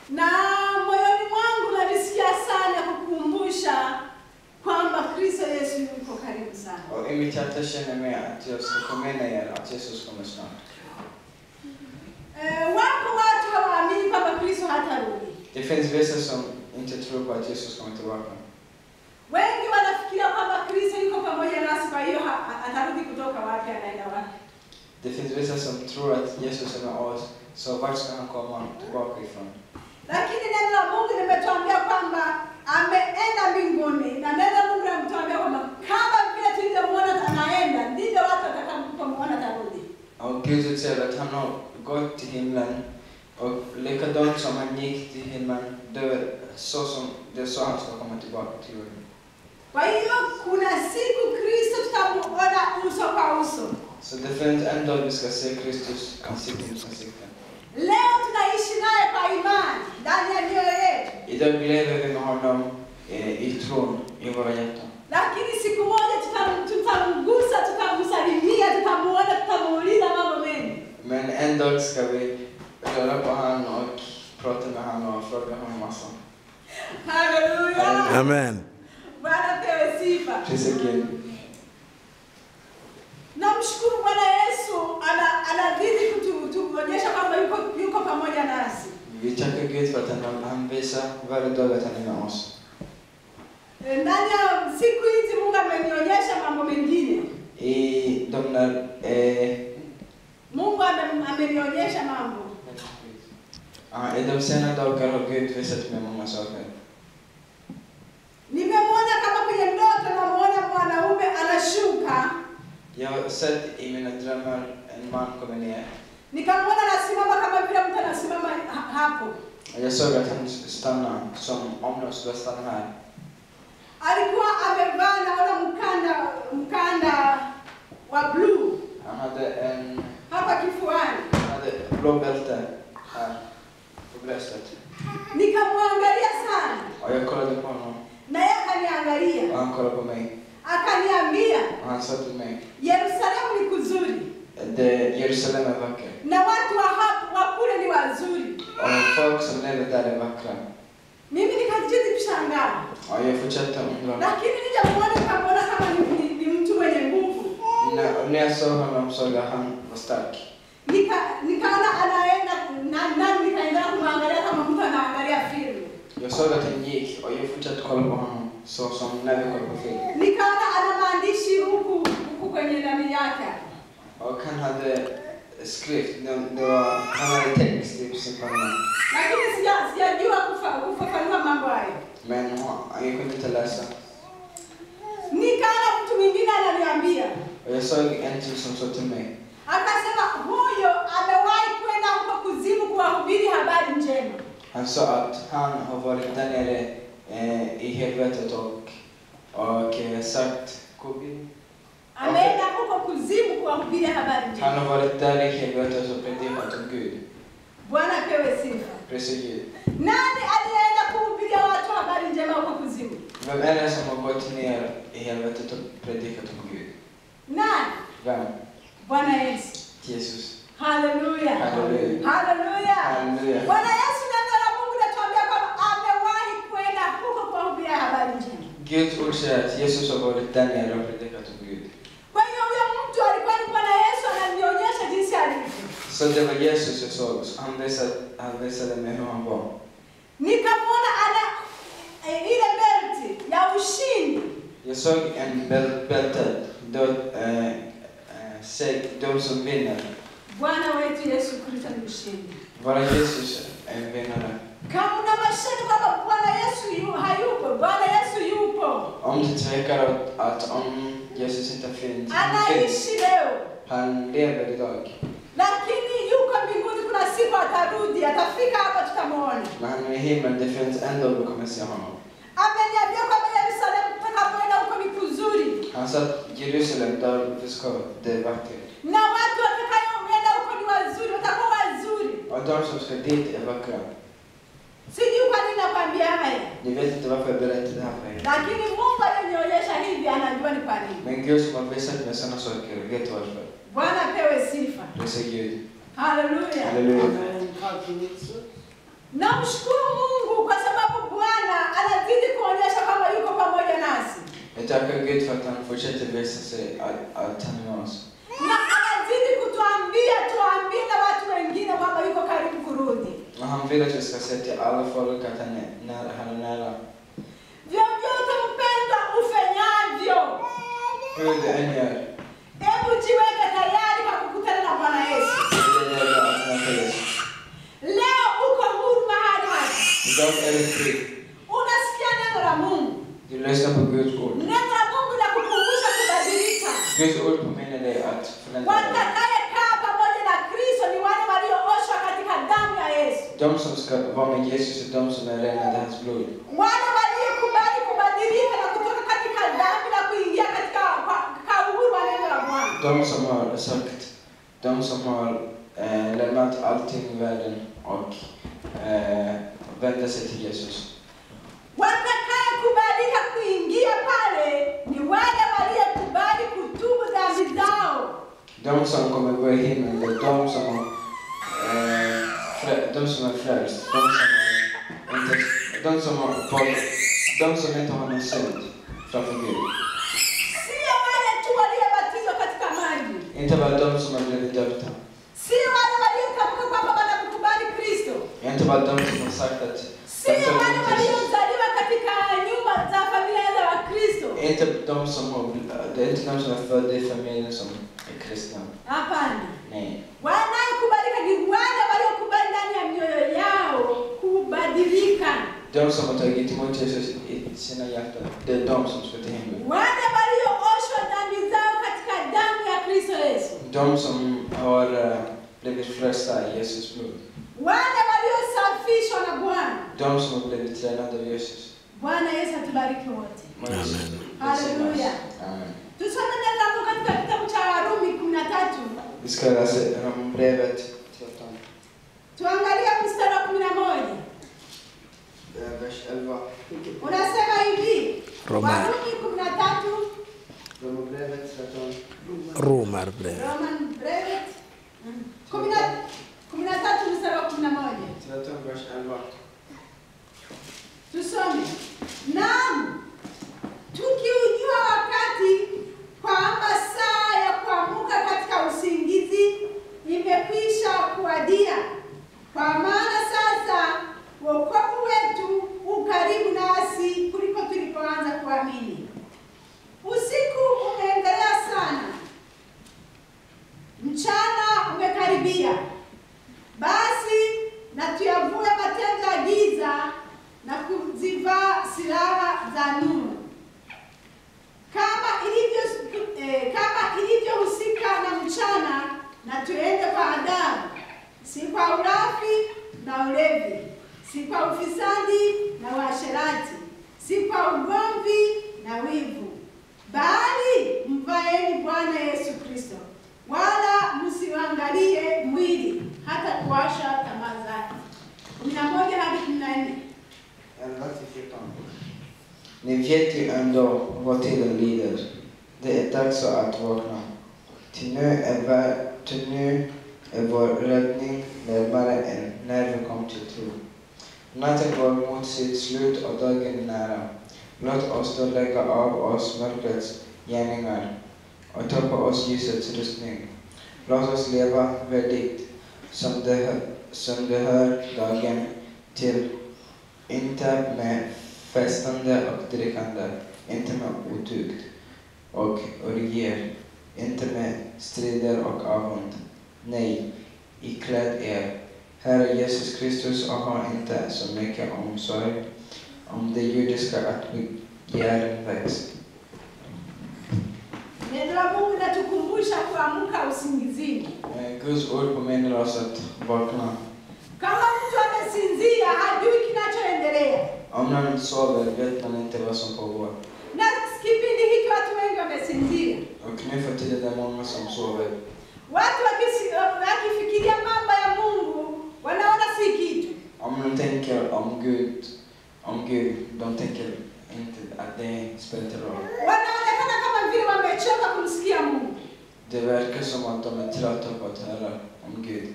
Na moyoni mwangu najisikia sana kukumbusha kwamba Kristo Yesu yuko karibu sana. Och i mitt hjärta känner jag med att jag ska påminna er att Jesus kommer snart. Wako watu hawaamini kwamba Kristo hatarudi. Det finns vissa som inte tror på att Jesus kommer tillbaka. Wengi wanafikiria kwamba Kristo yuko pamoja nasi, kwa hiyo atarudi kutoka wapi anaenda wapi. Det finns vissa som tror att Jesus är med oss, så vart ska han komma tillbaka ifrån? Lakini neno la Mungu limetuambia kwamba ameenda mbinguni, na neno la Mungu limetuambia kwamba kama vile tulivyomuona anaenda, ndivyo watu watakapomuona tarudi. Och Gud säger att han har gått till himlen, och likadant som han gick till himlen, det är så han ska komma tillbaka till jorden. Kwa hiyo kuna siku Kristo tutamuona uso kwa uso. Så det finns en dag vi ska se Kristus ansikte mot ansikte. Leo tunaishi naye kwa imani ndani ya mioyo yetu. Idag lever vi med honom i tron i våra hjärtan. Lakini siku moja tutamgusa, tutamsalimia, tutamuona, tutamuuliza mambo mengi. Men en dag ska vi röra på han och prata med han och fråga honom massa. Halleluja. Amen. Bwana pewe sifa. Precis Gud. Namshukuru Bwana Yesu anazidi kutuonyesha kwamba yuko pamoja nasi. Vi tackar Gud för att han visar varje dag att han är med oss. Ndani ya siku hizi Mungu amenionyesha mambo mengine. I de där Mungu amenionyesha mambo. I de senare dagar har Gud visat mig många saker. Nimemwona kama kwenye ndoto, namuona mwanaume anashuka. Jag har sett i mina drömmar en man komma ner. Nikamwona anasimama kama vile mtu anasimama hapo. Jag såg att han stannade som om de skulle stanna här. Alikuwa amevaa naona mkanda wa blue. Han hade en Hapa kifuani. Han hade blå bälte här på bröstet. Nikamwangalia sana. Och jag kollade på honom. Na yeye akaniangalia. Och han kollade på mig. Akaniambia. Och han sa till mig. Yerusalemu ni kuzuri. Jerusalem är vacker. Na watu wa kule ni wazuri. Och folk som lever där är vackra. Mimi nikajiti kushangaa. Och jag fortsatte undra. Lakini nikamwona kama ni mtu mwenye nguvu. När jag såg honom såg jag att han var stark. Nikaona anaenda na nikaenda kumwangalia kama mtu anaangalia film. Jag såg att han gick och jag fortsatte kolla på honom så som när vi kollar på film. Nikaona ana maandishi huku kwenye ndani yake. Och han hade skrift, han hade text i sin panna. Lakini sijajua kufafanua mambo hayo. Men han kunde inte läsa. Nikaona mtu mwingine ananiambia. Och jag såg en till som sa till mig. Akasema huyo amewahi kwenda huko kuzimu kuwahubiri habari njema. Han sa att han har varit där nere i helvetet och sagt Kurudi. Ameenda huko kuzimu kuwahubiri habari njema. Han har varit där i helvetet och predikat om Gud. Bwana pewe sifa. Precis Gud. Nani alienda kuhubiria watu habari njema huko kuzimu? Vem är det som har gått ner i helvetet och predikat om Gud? Nani? Vem? Bwana Yesu. Jesus. Halleluja. Halleluja. Halleluja. Halleluja. Bwana Yesu neno la Mungu natuambia kwamba amewahi kwenda huko kuhubiria habari njema. Guds ord säger att Jesus har varit där nere och predikat om Gud. Kwa hiyo huyo mtu alikuwa ni Bwana Yesu ananionyesha jinsi alivyo. Så det var Jesus jag såg. Han visade mig hur han var. Nikamwona ana ile belti ya ushindi. Jag såg en bälte då de som vinner. Bwana wetu Yesu Kristo ni mshindi. Vara Jesus är en vinnare. Kama una mashaka kwamba Bwana Yesu hayupo, Bwana Yesu yupo. Om du tvekar att om Jesus inte finns, Anaishi leo. han lever idag. Lakini yuko mbinguni, kuna siku atarudi, atafika hapa tutamuona. Men han är i himlen, det finns en dag vi kommer se honom. Ameniambia kwamba Yerusalemu tutakapoenda huko ni kuzuri. Han sa att Jerusalem där vi ska, det är vackert. Na watu watakaoenda huko ni wazuri, watakuwa wazuri. Och de som ska dit är vackra. Sijui kwa nini nakwambia haya. Ni vet inte varför jag berättar det här för er. Lakini Mungu alinionyesha hivi, anajua ni kwa nini. Men Gud som har visat mig sådana saker, vet varför. Bwana pewe sifa. Det säger Gud. Halleluja. Halleluja. Namshukuru Mungu kwa sababu Bwana anazidi kuonyesha kama yuko pamoja nasi. Jag tackar Gud för att han fortsätter visa sig att han är med oss. Na anazidi kutuambia tuambie na watu wengine kwamba yuko karibu kurudi. Och han vill att vi ska säga till alla folk att han är nära. Vyovyote mpendwa ufanyavyo, Hur det än gör. hebu jiweke tayari kwa kukutana na Bwana Yesu. Det är det att möta Jesus. Leo uko huru mahali hapa. Idag är det fri. Unasikia neno la Mungu. Du lyssnar på Guds ord. Neno la Mungu linakukumbusha kubadilika. Guds ord påminner dig att förändra dig. Watakayekaa pamoja na Kristo ni wale waliooshwa katika damu ya Yesu. De som ska vara med Jesus är de som är renade i hans blod. Wale waliokubali kubadilika na kutoka katika dhambi na kuingia katika uhuru wa neno la Bwana. De som har lämnat allting i världen och vänder sig till Jesus. Watakayekubalika kuingia pale ni wale waliokubali kutubu dhambi zao. De som kommer gå i himlen är de som är frälst. De som inte har någon synd framför Gud. Sio wale tu waliobatizwa katika maji. Inte bara de som har blivit döpta. Sio wale waliotamka kwamba wanakubali Kristo. Inte bara de som har sagt att Sio wale waliozaliwa katika nyumba za familia za Wakristo. det är inte de som är födda i familjer som är kristna. Hapana. Nej. Wanaokubalika ni wale waliokubali ndani ya mioyo yao kubadilika. De som har tagit emot Jesus i sina hjärtan, det är de som ska till himlen. Wale waliooshwa dhambi zao katika damu ya Kristo Yesu. De som har blivit frälsta i Jesus blod. Wale waliosafishwa na Bwana. De som har blivit tränade av Jesus. Bwana Yesu atubariki wote. Amen. Haleluya. Amen. Tusome neno la Mungu katika kitabu cha Warumi 13. Vi ska läsa Romarbrevet 13. Tuangalie mstari wa 11. Vers 11. Unasema hivi. Warumi 13. Romarbrevet 13. Romarbrevet. Romarbrevet 13 mstari wa 11. 13 vers 11. Tusome. Naam. Tukiujua wakati kwamba saa ya kuamka katika usingizi imekwisha kuwadia. Kwa maana sasa wokovu wetu ukaribu nasi kuliko tulipoanza kuamini. Usiku umeendelea sana. Mchana umekaribia. Basi na tuyavue matendo ya giza na kuzivaa silaha za nuru. Kama ilivyohusika na mchana, na tuende kwa adabu, si kwa ulafi na ulevi, si kwa ufisadi na uasherati, si kwa ugomvi na wivu, bali mvaeni Bwana Yesu Kristo, wala msiangalie mwili hata kuwasha tamaa zake. 11 hadi 14. Ni vet ju ändå vad tiden lider. Det är dags att vakna. Till nu är vår räddning närmare än när vi kom till tro. Natten går mot sitt slut och dagen är nära. Låt oss då lägga av oss mörkrets gärningar och ta på oss ljusets rustning. Låt oss leva värdigt som det hör dagen till. Inte med festande och drickande, inte med otukt och orgier, inte med strider och avund. Nej, ikläd er Herre Jesus Kristus och ha inte så mycket omsorg om det judiska att begären växt. Neno la Mungu linatukumbusha kuamka usingizini. Guds ord påminner oss att vakna. Kama mtu amesinzia hajui kinachoendelea. Om någon sover vet man inte vad som pågår. Na kipindi hiki watu wengi wamesinzia. Och nu för tiden är det många som sover. Watu wakifikiria mambo ya Mungu wanaona si kitu. Om de tänker om Gud, de tänker inte att det spelar roll. Wanaonekana kama vile wamechoka kumsikia Mungu. Det verkar som att de är trötta på att höra om Gud.